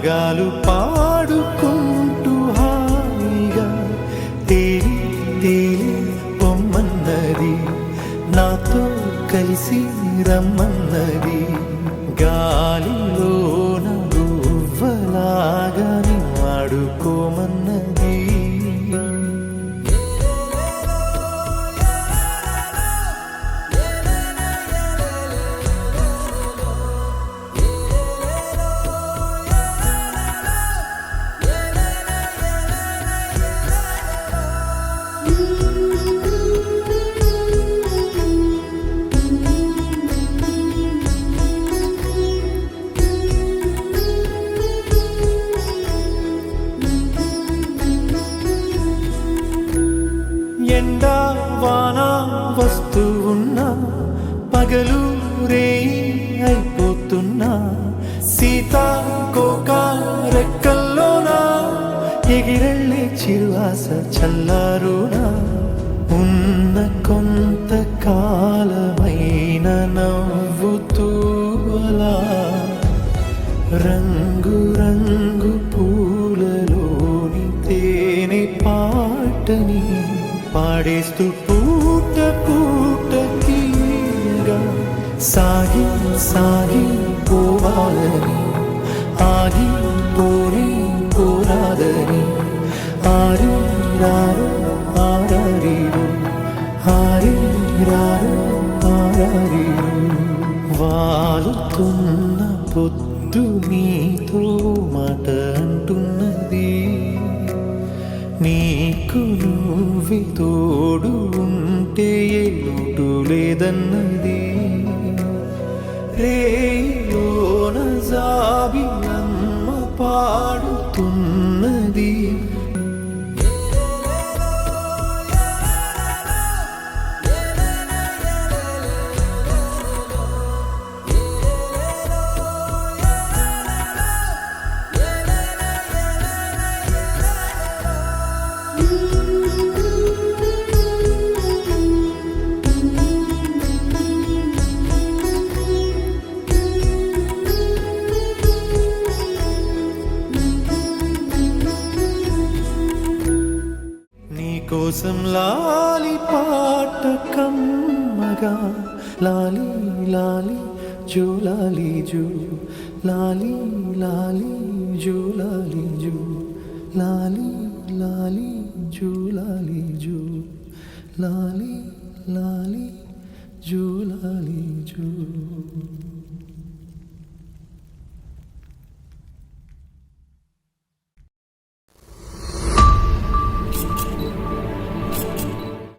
రాగాలు పాడుకుంటూ హాయిగా తేలి తేలి పొమ్మన్నది, నాతో కలిసి రమ్మన్నది. గాలిలోన గువ్వలాగా ఆడుకోమన్నది. ఎండా వాన వస్తూ ఉన్నా, పగలు రేయి అయిపోతున్నా, సీతాకోక రెక్కల్లోనా ఎగిరెళ్ళే చిరువాస చల్లారునా. ఉన్న కొంత కాలమైన నవ్వుతూ అలా రంగు రంగు పూలలోని తేనె పాటని పాడేస్తూ పూట పూటకిగా సాగి సాగి పోవాలని, ఆగి పోని పోరాదని. ఆరి రారు ఆరారీరు, ఆరి రారు ఆరారీరు. వాలుతున్న పొద్దు నీతో మాట అంటున్నది, నీకు నువ్వే తోడు ఉంటే ఏ లోటు లేదన్నది. రేలోన జాబిలమ్మ పాడుతున్నది. కోసం లాలి పాట కమ్మగా, లాలి లాలి జో లాలి జో, లాలి లాలి జో లాలి జో, లాలి లాలి జో లాలి జో, లాలి లాలి జో లాలి.